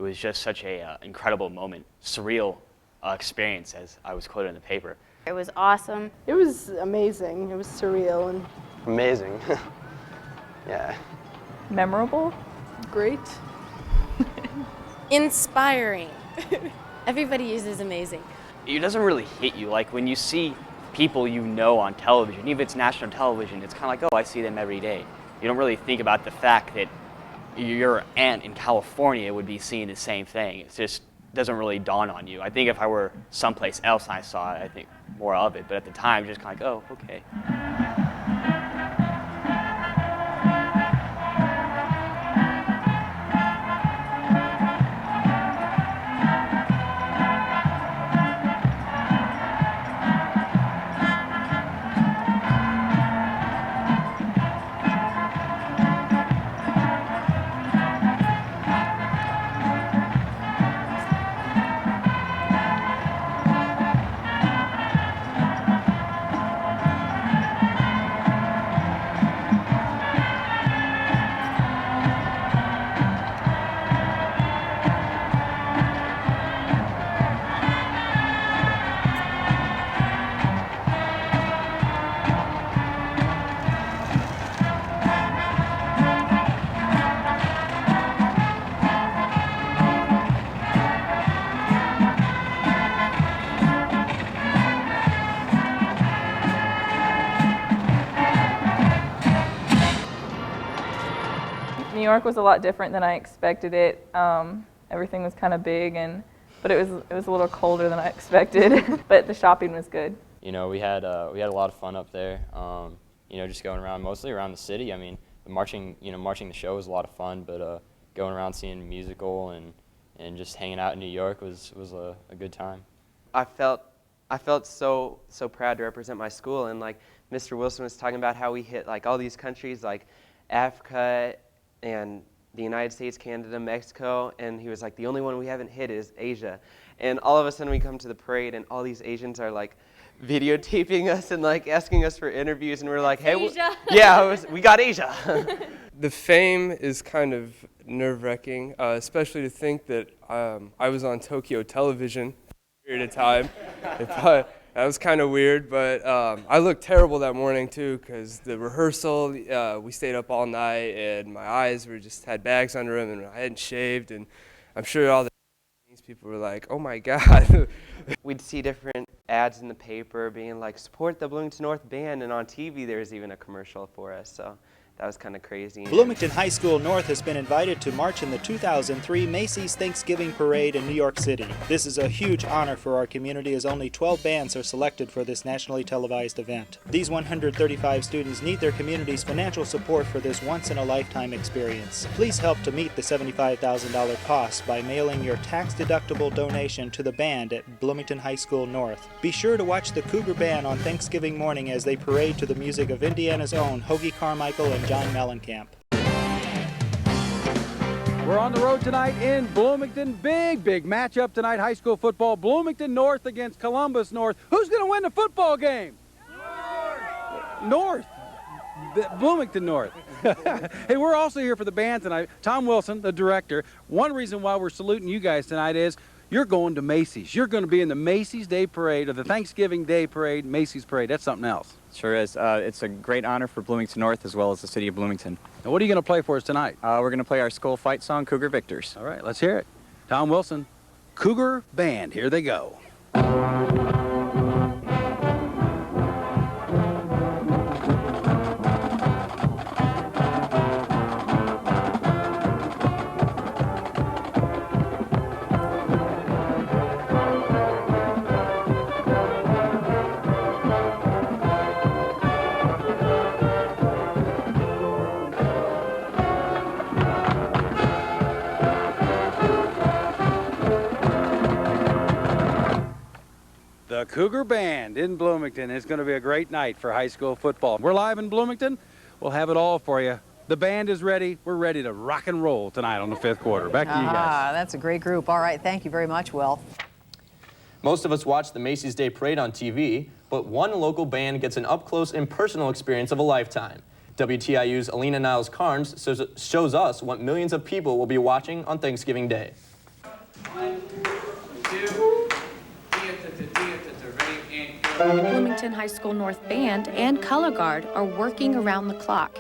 It was just such a incredible moment, surreal experience, as I was quoted in the paper. It was awesome. It was amazing. It was surreal and amazing. Yeah. Memorable? great. Inspiring. Everybody uses amazing. It doesn't really hit you. Like when you see people you know on television, even if it's national television, it's kind of like, oh, I see them every day. You don't really think about the fact that your aunt in California would be seeing the same thing. It just doesn't really dawn on you. I think if I were someplace else and I saw it, I think more of it. But at the time, just kind of like, oh, okay. New York was a lot different than I expected it. Everything was kind of big, but it was a little colder than I expected. But the shopping was good. You know, we had a lot of fun up there. You know, just going around, mostly around the city. I mean, marching the show was a lot of fun, but going around seeing musical and just hanging out in New York was a good time. I felt so proud to represent my school, and like Mr. Wilson was talking about how we hit like all these countries like Africa and the United States, Canada, Mexico, and he was like, the only one we haven't hit is Asia. And all of a sudden we come to the parade and all these Asians are like videotaping us and like asking us for interviews, and we're like, hey, we got Asia. The fame is kind of nerve-wracking, especially to think that I was on Tokyo television for a period of time. That was kind of weird, but I looked terrible that morning too, because the rehearsal, we stayed up all night and my eyes just had bags under them and I hadn't shaved, and I'm sure all the people were like, oh my God. We'd see different ads in the paper being like, support the Bloomington North Band, and on TV there was even a commercial for us, so that was kind of crazy. Bloomington High School North has been invited to march in the 2003 Macy's Thanksgiving Parade in New York City. This is a huge honor for our community, as only 12 bands are selected for this nationally televised event. These 135 students need their community's financial support for this once-in-a-lifetime experience. Please help to meet the $75,000 cost by mailing your tax-deductible donation to the band at Bloomington High School North. Be sure to watch the Cougar Band on Thanksgiving morning as they parade to the music of Indiana's own Hoagie Carmichael and John Mellencamp. We're on the road tonight in Bloomington. Big matchup tonight. High school football. Bloomington North against Columbus North. Who's going to win the football game? North. Bloomington North. Hey, we're also here for the band tonight. Tom Wilson, the director. One reason why we're saluting you guys tonight is you're going to Macy's. You're going to be in the Macy's Day Parade, or the Thanksgiving Day Parade, Macy's Parade. That's something else. Sure is. It's a great honor for Bloomington North as well as the city of Bloomington. Now, what are you going to play for us tonight? We're going to play our school fight song, Cougar Victors. All right, let's hear it. Tom Wilson, Cougar Band. Here they go. The Cougar Band in Bloomington. It's going to be a great night for high school football. We're live in Bloomington. We'll have it all for you. The band is ready. We're ready to rock and roll tonight on the fifth quarter. Back to you guys. That's a great group. All right, thank you very much, Will. Most of us watch the Macy's Day Parade on TV, but one local band gets an up-close and personal experience of a lifetime. WTIU's Alina Niles-Carnes shows us what millions of people will be watching on Thanksgiving Day. Bloomington High School North Band and Color Guard are working around the clock,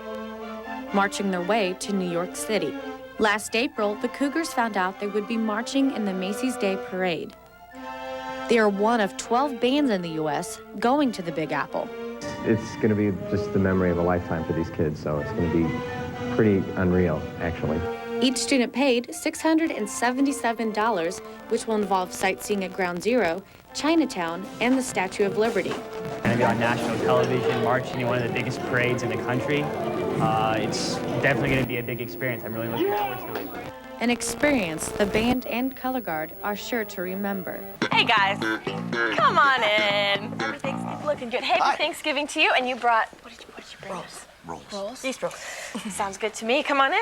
marching their way to New York City. Last April, the Cougars found out they would be marching in the Macy's Day Parade. They are one of 12 bands in the U.S. going to the Big Apple. It's going to be just the memory of a lifetime for these kids, so it's going to be pretty unreal, actually. Each student paid $677, which will involve sightseeing at Ground Zero, Chinatown, and the Statue of Liberty. Going to be on national television, marching in one of the biggest parades in the country. It's definitely going to be a big experience. I'm really looking forward to it. An experience the band and color guard are sure to remember. Hey guys, come on in. Everything's looking good. Happy Thanksgiving to you, and you brought, what did you bring us? Rolls. Yeast rolls. Sounds good to me. Come on in.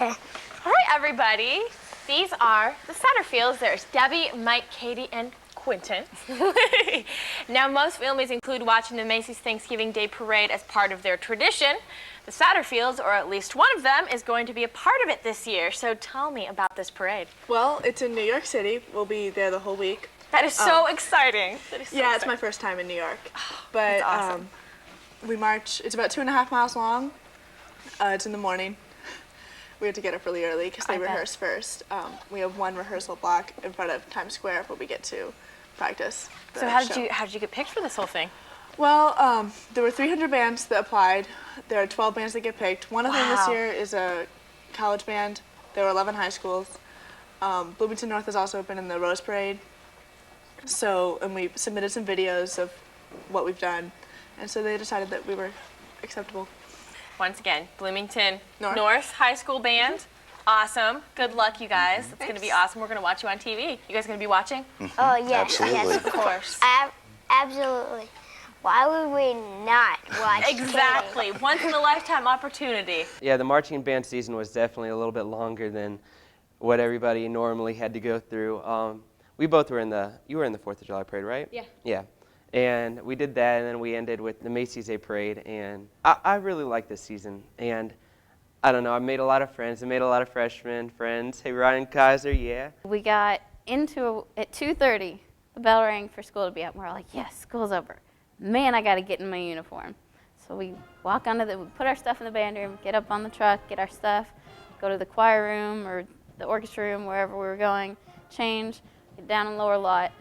All right, everybody. These are the Satterfields. There's Debbie, Mike, Katie, and Quentin. Now, most families include watching the Macy's Thanksgiving Day Parade as part of their tradition. The Satterfields, or at least one of them, is going to be a part of it this year. So tell me about this parade. Well, it's in New York City. We'll be there the whole week. That is so exciting. That is so yeah, exciting. It's my first time in New York. But That's awesome. We march, it's about 2.5 miles long. It's in the morning. We have to get up really early because they rehearse first. We have one rehearsal block in front of Times Square where we get to practice. So how did you get picked for this whole thing? Well, there were 300 bands that applied. There are 12 bands that get picked. One of them this year is a college band. There were 11 high schools. Bloomington North has also been in the Rose Parade. So, and we submitted some videos of what we've done. And so they decided that we were acceptable. Once again, Bloomington North High School Band. Awesome. Good luck, you guys. It's going to be awesome. We're going to watch you on TV. You guys going to be watching? Oh, yes. Absolutely. Yes, of course. Absolutely. Why would we not watch Exactly. Once in a lifetime opportunity. Yeah, the marching band season was definitely a little bit longer than what everybody normally had to go through. We both were you were in the 4th of July parade, right? Yeah. Yeah. And we did that, and then we ended with the Macy's Day Parade, and I really like this season. And I don't know, I made a lot of friends. I made a lot of freshman friends. Hey, Ryan Kaiser, yeah. We got into at 2:30. The bell rang for school to be up. We're all like, yes, school's over. Man, I got to get in my uniform. So we walk we put our stuff in the band room, get up on the truck, get our stuff, go to the choir room or the orchestra room, wherever we were going, change, get down in the lower lot.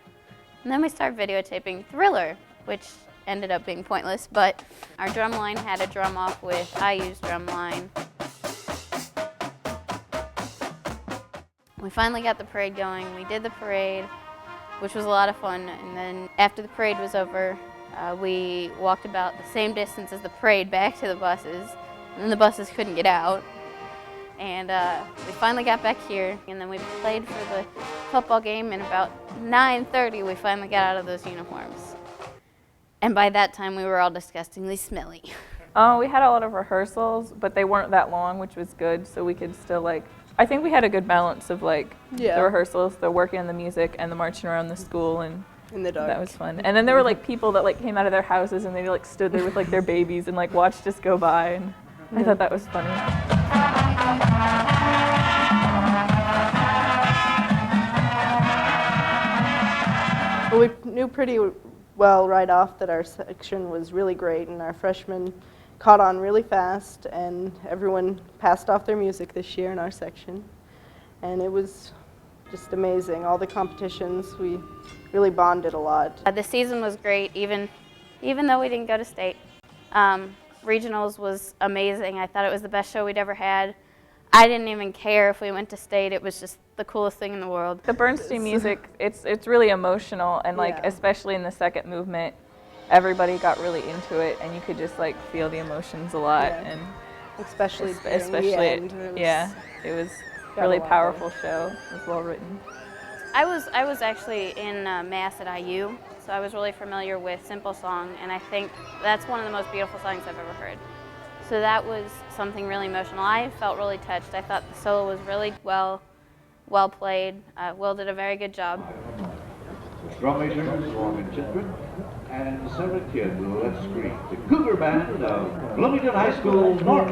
And then we start videotaping Thriller, which ended up being pointless, but our drum line had a drum off with IU's drum line. We finally got the parade going. We did the parade, which was a lot of fun. And then after the parade was over, we walked about the same distance as the parade back to the buses. And then the buses couldn't get out. And we finally got back here, and then we played for the football game, and about 9:30 we finally got out of those uniforms. And by that time we were all disgustingly smelly. We had a lot of rehearsals, but they weren't that long, which was good, so we could still I think we had a good balance of the rehearsals, the working on the music, and the marching around the school, and in the dark. That was fun. And then there were people that came out of their houses, and they stood there with their babies and watched us go by, and I thought that was funny. Well, we knew pretty well right off that our section was really great, and our freshmen caught on really fast, and everyone passed off their music this year in our section. And it was just amazing. All the competitions, we really bonded a lot. The season was great, even though we didn't go to state. Regionals was amazing. I thought it was the best show we'd ever had. I didn't even care if we went to state. It was just the coolest thing in the world. The Bernstein music, it's really emotional, and especially in the second movement, everybody got really into it, and you could just feel the emotions a lot, and especially the end, it was a really powerful show. It was well written. I was actually in Mass at IU, so I was really familiar with Simple Song, and I think that's one of the most beautiful songs I've ever heard. So that was something really emotional. I felt really touched. I thought the solo was really well played. Will did a very good job. Drum majors, and children, and several kids will let's greet the Cougar Band of Bloomington High School North.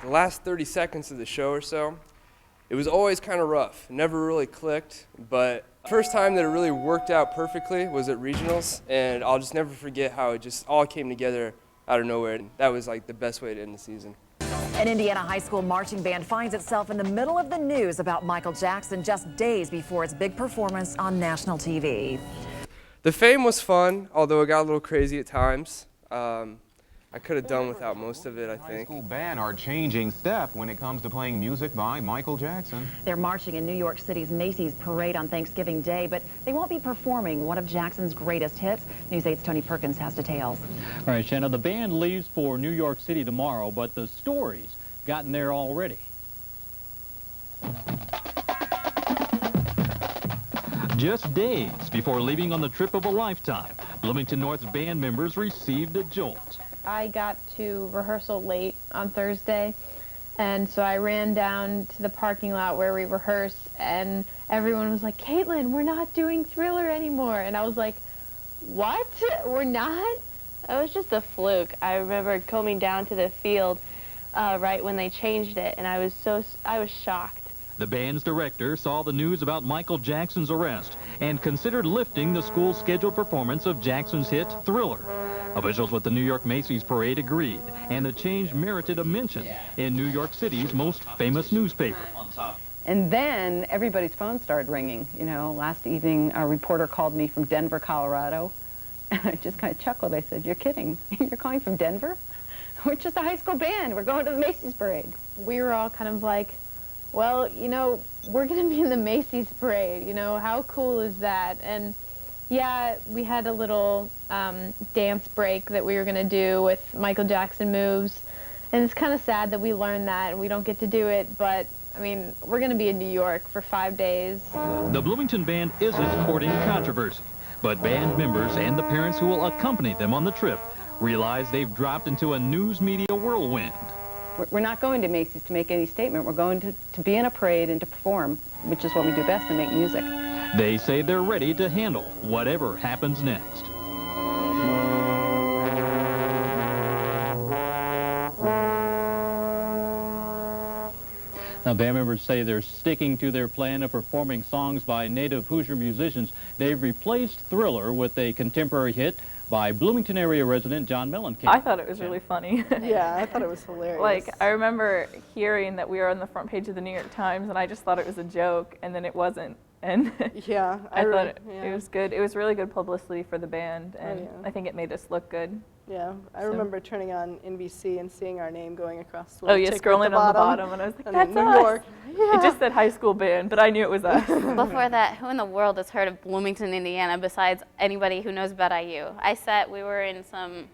The last 30 seconds of the show or so, it was always kind of rough. It never really clicked, but the first time that it really worked out perfectly was at regionals, and I'll just never forget how it just all came together out of nowhere. That was like the best way to end the season. An Indiana high school marching band finds itself in the middle of the news about Michael Jackson just days before its big performance on national TV. The fame was fun, although it got a little crazy at times. I could have done without most of it, I think. High school band are changing step when it comes to playing music by Michael Jackson. They're marching in New York City's Macy's parade on Thanksgiving Day, but they won't be performing one of Jackson's greatest hits. News 8's Tony Perkins has details. All right, Shanna, the band leaves for New York City tomorrow, but the story's gotten there already. Just days before leaving on the trip of a lifetime, Bloomington North's band members received a jolt. I got to rehearsal late on Thursday, and so I ran down to the parking lot where we rehearsed, and everyone was like, "Caitlin, we're not doing Thriller anymore." And I was like, "What? We're not?" It was just a fluke. I remember coming down to the field right when they changed it, and I was shocked. The band's director saw the news about Michael Jackson's arrest and considered lifting the school's scheduled performance of Jackson's hit Thriller. Officials with the New York Macy's parade agreed, and the change merited a mention in New York City's most famous newspaper. And then everybody's phone started ringing. You know, last evening a reporter called me from Denver, Colorado, and I just kind of chuckled. I said, "You're kidding? You're calling from Denver? We're just a high school band. We're going to the Macy's parade." We were all kind of like, well, you know, we're going to be in the Macy's parade. You know, how cool is that? And yeah, we had a little dance break that we were going to do with Michael Jackson moves. And it's kind of sad that we learned that and we don't get to do it, but I mean, we're going to be in New York for 5 days. The Bloomington band isn't courting controversy, but band members and the parents who will accompany them on the trip realize they've dropped into a news media whirlwind. We're not going to Macy's to make any statement. We're going to be in a parade and to perform, which is what we do best, to make music. They say they're ready to handle whatever happens next. Now, band members say they're sticking to their plan of performing songs by native Hoosier musicians. They've replaced Thriller with a contemporary hit by Bloomington area resident John Mellencamp. I thought it was really funny. Yeah, I thought it was hilarious. Like, I remember hearing that we were on the front page of the New York Times, and I just thought it was a joke, and then it wasn't. And yeah, I thought it was good. It was really good publicity for the band, and I think it made us look good. Yeah, I remember turning on NBC and seeing our name going across the Oh yeah, ticker scrolling at the on the bottom. bottom, and I was like, And that's New us. York. It just said high school band, but I knew it was us. Before that, who in the world has heard of Bloomington, Indiana, besides anybody who knows about IU? We were in some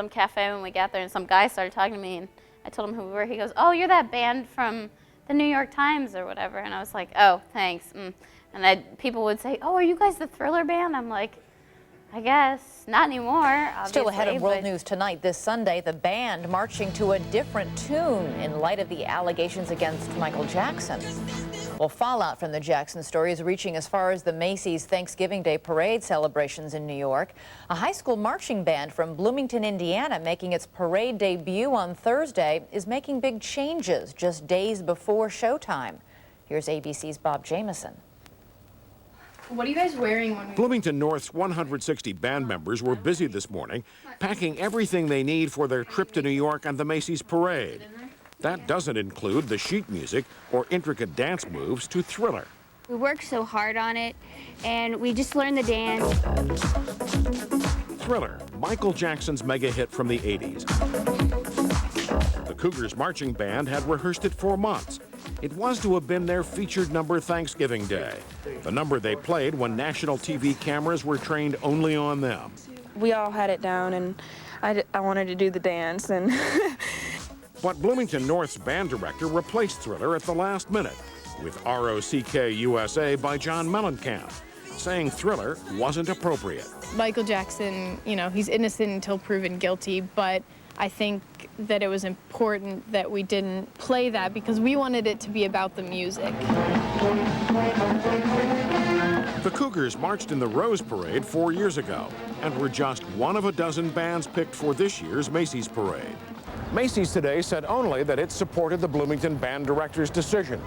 cafe when we got there, and some guy started talking to me, and I told him who we were. He goes, "Oh, you're that band from the New York Times or whatever." And I was like, "Oh, thanks." And people would say, "Oh, are you guys the Thriller band?" I'm like, I guess. Not anymore, obviously. Still ahead of World News tonight, this Sunday, the band marching to a different tune in light of the allegations against Michael Jackson. Well, fallout from the Jackson story is reaching as far as the Macy's Thanksgiving Day parade celebrations in New York. A high school marching band from Bloomington, Indiana, making its parade debut on Thursday, is making big changes just days before showtime. Here's ABC's Bob Jameson. What are you guys wearing when Bloomington North's 160 band members were busy this morning, packing everything they need for their trip to New York and the Macy's parade. That doesn't include the sheet music or intricate dance moves to Thriller. We worked so hard on it, and we just learned the dance. Thriller, Michael Jackson's mega hit from the 80s. The Cougars marching band had rehearsed it for months. It was to have been their featured number Thanksgiving Day, the number they played when national TV cameras were trained only on them. We all had it down, and I wanted to do the dance. But Bloomington North's band director replaced Thriller at the last minute with R.O.C.K. USA by John Mellencamp, saying Thriller wasn't appropriate. Michael Jackson, you know, he's innocent until proven guilty, but I think that it was important that we didn't play that because we wanted it to be about the music. The Cougars marched in the Rose Parade 4 years ago and were just one of a dozen bands picked for this year's Macy's Parade. Macy's today said only that it supported the Bloomington band director's decision.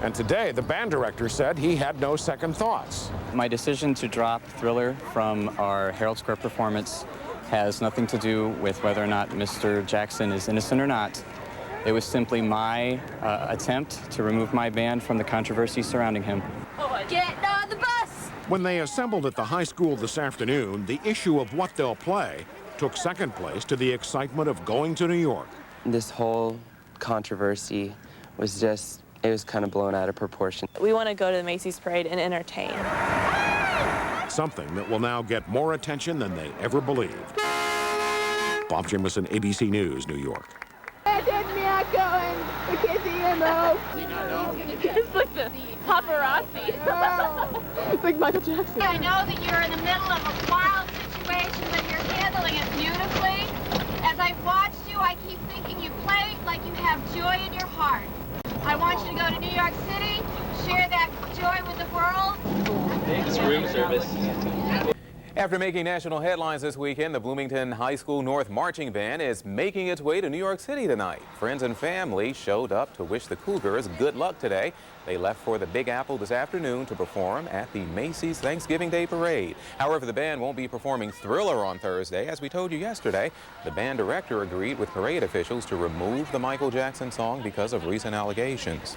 And today, the band director said he had no second thoughts. My decision to drop Thriller from our Herald Square performance has nothing to do with whether or not Mr. Jackson is innocent or not. It was simply my attempt to remove my band from the controversy surrounding him. Get on the bus! When they assembled at the high school this afternoon, the issue of what they'll play took second place to the excitement of going to New York. This whole controversy was just, it was kind of blown out of proportion. We want to go to the Macy's parade and entertain. Something that will now get more attention than they ever believed. Bob Jameson, ABC News, New York. It's like the paparazzi. It's like Michael Jackson. I know that you're in the middle of a wild situation, but you're handling it beautifully. As I've watched you, I keep thinking you play like you have joy in your heart. I want you to go to New York City, share that joy with the world. It's room service. After making national headlines this weekend, the Bloomington High School North Marching Band is making its way to New York City tonight. Friends and family showed up to wish the Cougars good luck today. They left for the Big Apple this afternoon to perform at the Macy's Thanksgiving Day Parade. However, the band won't be performing Thriller on Thursday. As we told you yesterday, the band director agreed with parade officials to remove the Michael Jackson song because of recent allegations.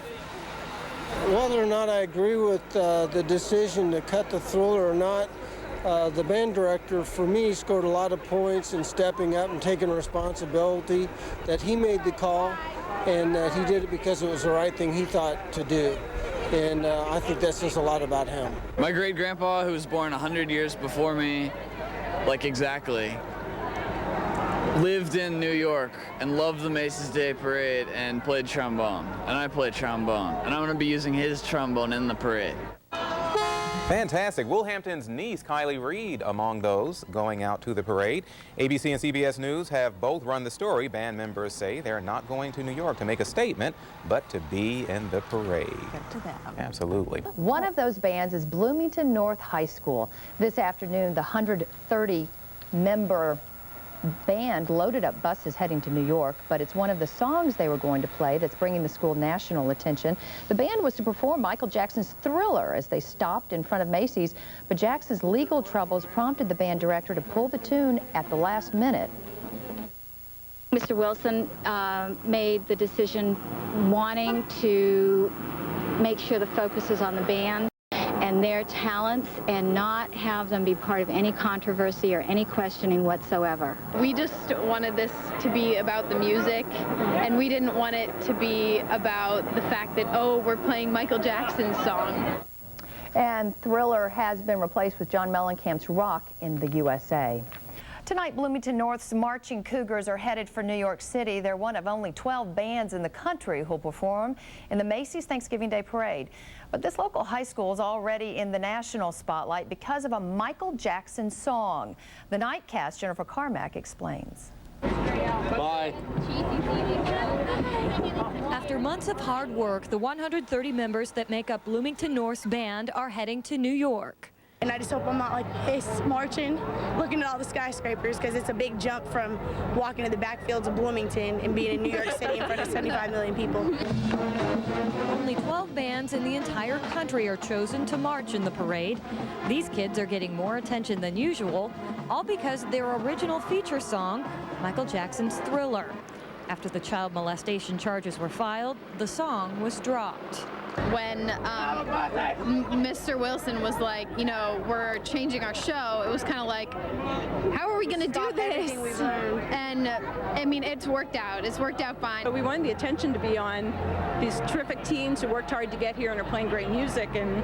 Whether or not I agree with the decision to cut the Thriller or not, the band director, for me, scored a lot of points in stepping up and taking responsibility, that he made the call and that he did it because it was the right thing he thought to do. And I think that says a lot about him. My great-grandpa, who was born 100 years before me, like exactly, lived in New York and loved the Macy's Day Parade and played trombone. And I played trombone. And I'm going to be using his trombone in the parade. Fantastic. Wolverhampton's niece, Kylie Reed, among those going out to the parade. ABC and CBS News have both run the story. Band members say they're not going to New York to make a statement, but to be in the parade. Good to them. Absolutely. One of those bands is Bloomington North High School. This afternoon, the 130-member band loaded up buses heading to New York, but it's one of the songs they were going to play that's bringing the school national attention. The band was to perform Michael Jackson's Thriller as they stopped in front of Macy's, but Jackson's legal troubles prompted the band director to pull the tune at the last minute. Mr. Wilson made the decision wanting to make sure the focus is on the band, and and their talents and not have them be part of any controversy or any questioning whatsoever. We just wanted this to be about the music, and we didn't want it to be about the fact that, oh, we're playing Michael Jackson's song. And Thriller has been replaced with John Mellencamp's Rock in the USA. Tonight, Bloomington North's Marching Cougars are headed for New York City. They're one of only 12 bands in the country who'll perform in the Macy's Thanksgiving Day Parade. But this local high school is already in the national spotlight because of a Michael Jackson song. The Nightcast, Jennifer Carmack explains. Bye. After months of hard work, the 130 members that make up Bloomington North's band are heading to New York. And I just hope I'm not like this marching, looking at all the skyscrapers, because it's a big jump from walking to the backfields of Bloomington and being in New York City in front of 75 million people. Only 12 bands in the entire country are chosen to march in the parade. These kids are getting more attention than usual, all because their original feature song, Michael Jackson's Thriller. After the child molestation charges were filed, the song was dropped. When Mr. Wilson was like, you know, we're changing our show, it was kind of like, how are we going to do this? And I mean, it's worked out. It's worked out fine. But we wanted the attention to be on these terrific teens who worked hard to get here and are playing great music, and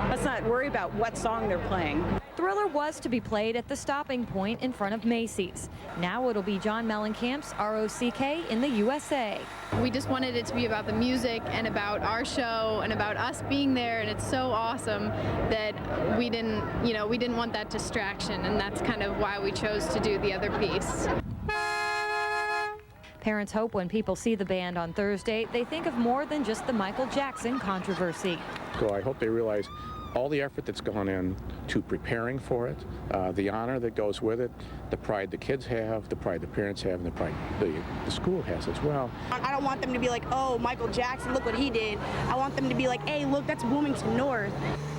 let's not worry about what song they're playing. Thriller was to be played at the stopping point in front of Macy's. Now it'll be John Mellencamp's ROCK in the USA. We just wanted it to be about the music and about our show and about us being there, and it's so awesome that we didn't want that distraction, and that's kind of why we chose to do the other piece. Parents hope when people see the band on Thursday, they think of more than just the Michael Jackson controversy. So I hope they realize all the effort that's gone in to preparing for it, the honor that goes with it, the pride the kids have, the pride the parents have, and the pride the school has as well. I don't want them to be like, oh, Michael Jackson, look what he did. I want them to be like, hey, look, that's Bloomington North.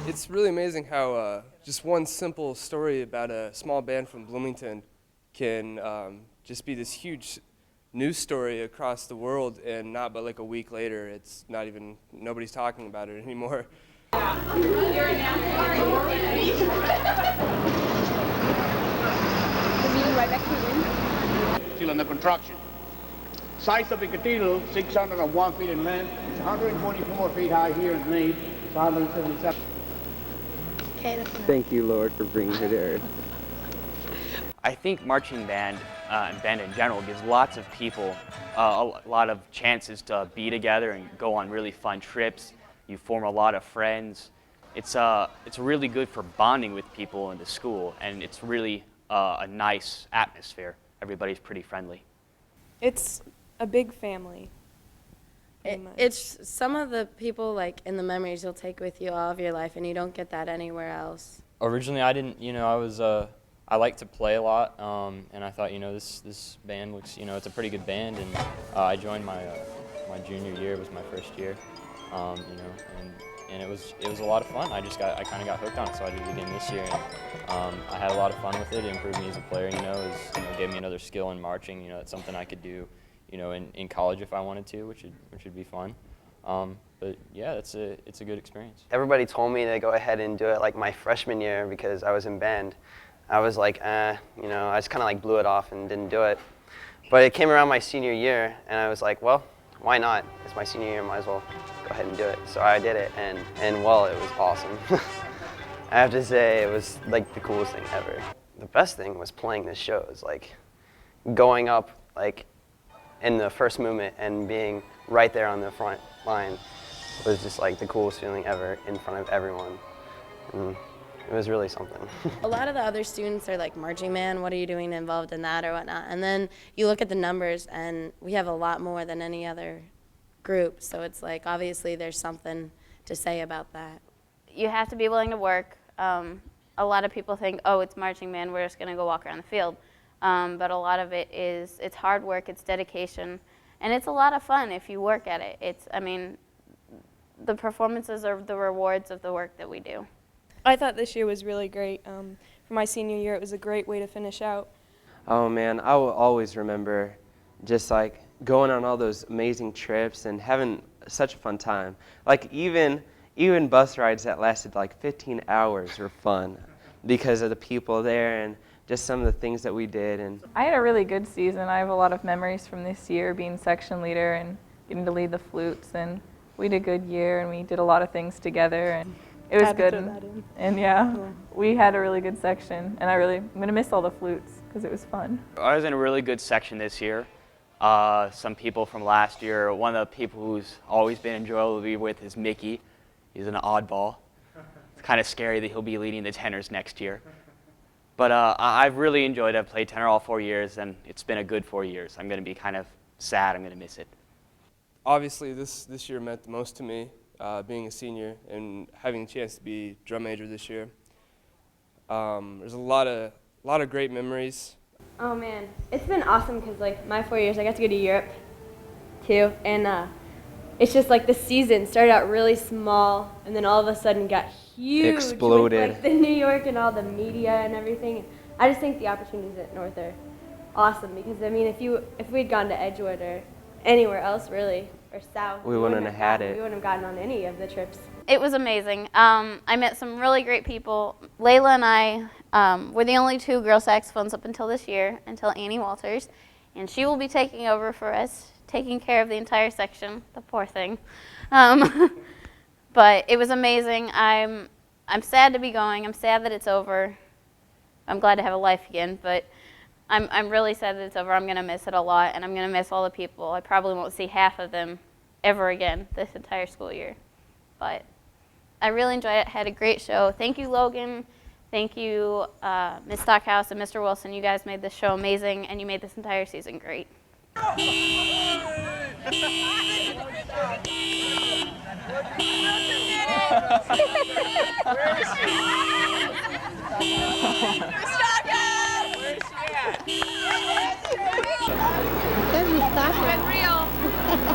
It's really amazing how just one simple story about a small band from Bloomington can just be this huge news story across the world, and not but like a week later, it's not even, nobody's talking about it anymore. Still under construction. Size of the cathedral, 601 feet in length. It's 124 feet high here in Nave. It's 177. Okay, Thank you, Lord, for bringing her to earth. I think marching band and band in general gives lots of people a lot of chances to be together and go on really fun trips. You form a lot of friends. It's really good for bonding with people in the school, and it's really a nice atmosphere. Everybody's pretty friendly. It's a big family. It's some of the people, like, in the memories you'll take with you all of your life, and you don't get that anywhere else. Originally, I didn't, I like to play a lot, and I thought, this band looks, it's a pretty good band, and I joined my junior year. It was my first year, and it was a lot of fun. I kind of got hooked on it, so I did it again this year, and I had a lot of fun with it. It improved me as a player, gave me another skill in marching. It's something I could do, in college if I wanted to, which would be fun. But yeah, it's a good experience. Everybody told me to go ahead and do it like my freshman year because I was in band. I was like, I just kind of like blew it off and didn't do it. But it came around my senior year, and I was like, well, why not? It's my senior year, might as well go ahead and do it. So I did it, and well, it was awesome. I have to say, it was like the coolest thing ever. The best thing was playing the shows, like going up like in the first movement and being right there on the front line was just like the coolest feeling ever in front of everyone. It was really something. A lot of the other students are like, marching band, what are you doing involved in that or whatnot? And then you look at the numbers, and we have a lot more than any other group. So it's like, obviously there's something to say about that. You have to be willing to work. A lot of people think, oh, it's marching band, we're just going to go walk around the field. But a lot of it it's hard work, it's dedication, and it's a lot of fun if you work at it. The performances are the rewards of the work that we do. I thought this year was really great. For my senior year, it was a great way to finish out. Oh man, I will always remember just like going on all those amazing trips and having such a fun time. Like even even bus rides that lasted like 15 hours were fun because of the people there and just some of the things that we did. And I had a really good season. I have a lot of memories from this year being section leader and getting to lead the flutes, and we did a good year and we did a lot of things together, and it was good. And yeah, we had a really good section, and I'm going to miss all the flutes because it was fun. I was in a really good section this year. Some people from last year, one of the people who's always been enjoyable to be with is Mickey. He's an oddball. It's kind of scary that he'll be leading the tenors next year. But I've really enjoyed it. I've played tenor all 4 years, and it's been a good 4 years. I'm going to be kind of sad. I'm going to miss it. Obviously, this year meant the most to me, being a senior and having a chance to be drum major this year. There's a lot of great memories. Oh man, it's been awesome because like my 4 years, I got to go to Europe too, and it's just like the season started out really small, and then all of a sudden got huge. Exploded. With like the New York and all the media and everything. I just think the opportunities at North are awesome because I mean, if we'd gone to Edgewood or anywhere else really, or South, we wouldn't have had it. We wouldn't have gotten on any of the trips. It was amazing. I met some really great people. Layla and I were the only 2 girl saxophones up until this year, until Annie Walters, and she will be taking over for us, taking care of the entire section, the poor thing. But it was amazing. I'm sad to be going. I'm sad that it's over. I'm glad to have a life again, but I'm really sad that it's over. I'm going to miss it a lot, and I'm going to miss all the people. I probably won't see half of them ever again this entire school year. But I really enjoyed it. Had a great show. Thank you, Logan. Thank you, Ms. Stockhouse and Mr. Wilson. You guys made this show amazing, and you made this entire season great.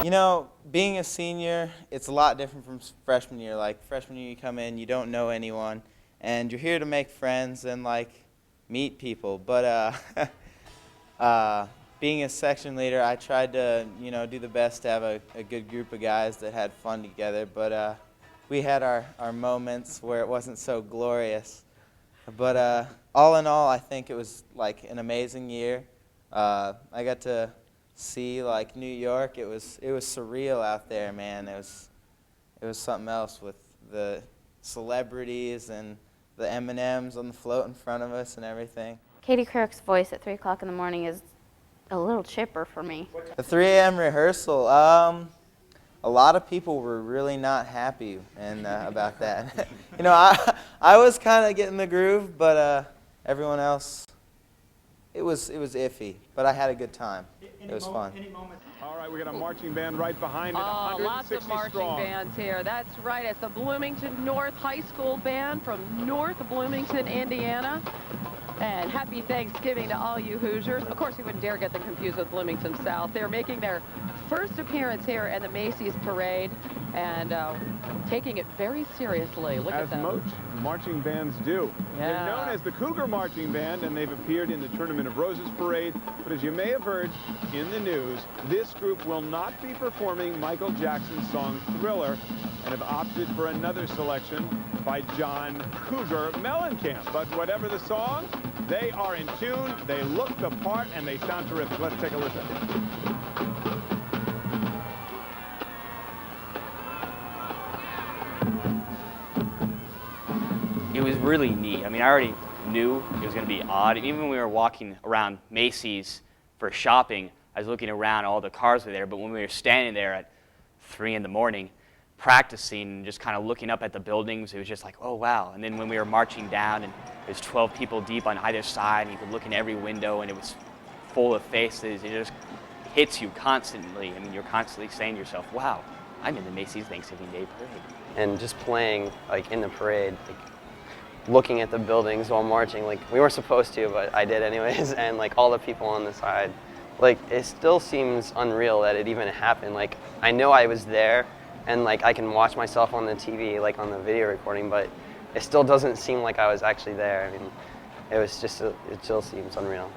You know, being a senior, it's a lot different from freshman year. Like freshman year, you come in, you don't know anyone, and you're here to make friends and like meet people. But being a section leader, I tried to do the best to have a good group of guys that had fun together. But we had our moments where it wasn't so glorious. But all in all, I think it was like an amazing year. I got to see like New York. It was surreal out there, man. It was something else with the celebrities and the M&Ms on the float in front of us and everything. Katie Crook's voice at 3 o'clock in the morning is a little chipper for me. The 3 a.m. rehearsal, a lot of people were really not happy about that. I was kind of getting the groove, but everyone else, it was iffy. But I had a good time. It was fun. All right, we got a marching band right behind it. Lots of marching bands here. That's right. It's the Bloomington North High School Band from North Bloomington, Indiana. And happy Thanksgiving to all you Hoosiers. Of course, we wouldn't dare get them confused with Bloomington South. They're making their first appearance here at the Macy's Parade and taking it very seriously. Look at them. As most marching bands do. Yeah. They're known as the Cougar Marching Band, and they've appeared in the Tournament of Roses Parade. But as you may have heard in the news, this group will not be performing Michael Jackson's song Thriller and have opted for another selection by John Cougar Mellencamp. But whatever the song, they are in tune, they look the part, and they sound terrific. Let's take a listen. It was really neat. I mean, I already knew it was going to be odd. Even when we were walking around Macy's for shopping, I was looking around, all the cars were there, but when we were standing there at 3 in the morning, practicing and just kind of looking up at the buildings, it was just like, oh wow. And then when we were marching down and there's 12 people deep on either side and you could look in every window and it was full of faces, it just hits you constantly. I mean, you're constantly saying to yourself, wow, I'm in the Macy's Thanksgiving Day Parade. And just playing like in the parade, like looking at the buildings while marching, like we weren't supposed to, but I did anyways, and like all the people on the side, like it still seems unreal that it even happened. Like I know I was there, and like I can watch myself on the TV, like on the video recording, but it still doesn't seem like I was actually there. I mean, it was just, it still seems unreal.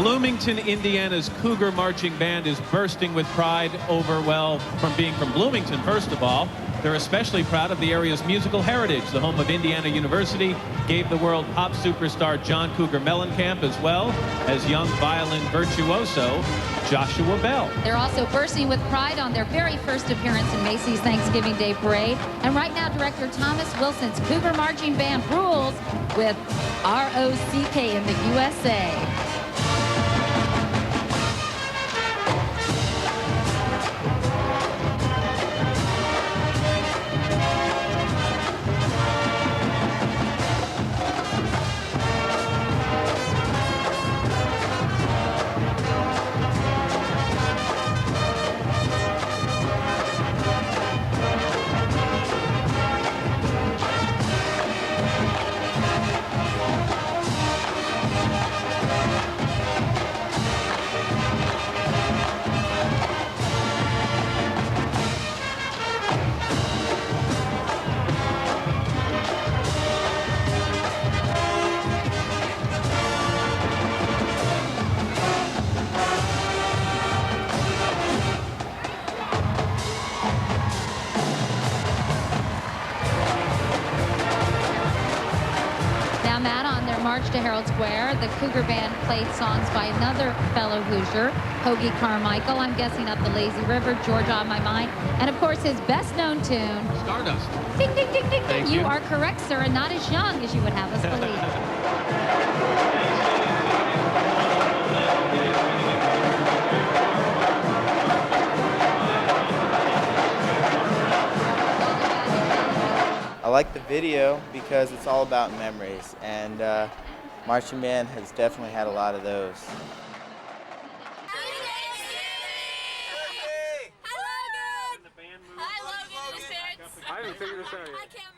Bloomington, Indiana's Cougar Marching Band is bursting with pride over, well, from being from Bloomington, first of all. They're especially proud of the area's musical heritage. The home of Indiana University gave the world pop superstar John Cougar Mellencamp, as well as young violin virtuoso Joshua Bell. They're also bursting with pride on their very first appearance in Macy's Thanksgiving Day Parade. And right now, Director Thomas Wilson's Cougar Marching Band rules with ROCK in the USA. March to Herald Square, the Cougar Band played songs by another fellow Hoosier, Hoagie Carmichael. I'm guessing up the Lazy River, Georgia on My Mind, and of course his best-known tune, Stardust. Ding, ding, ding, ding, ding. You are correct, sir, and not as young as you would have us believe. I like the video because it's all about memories, and marching band has definitely had a lot of those. I haven't figured this out yet.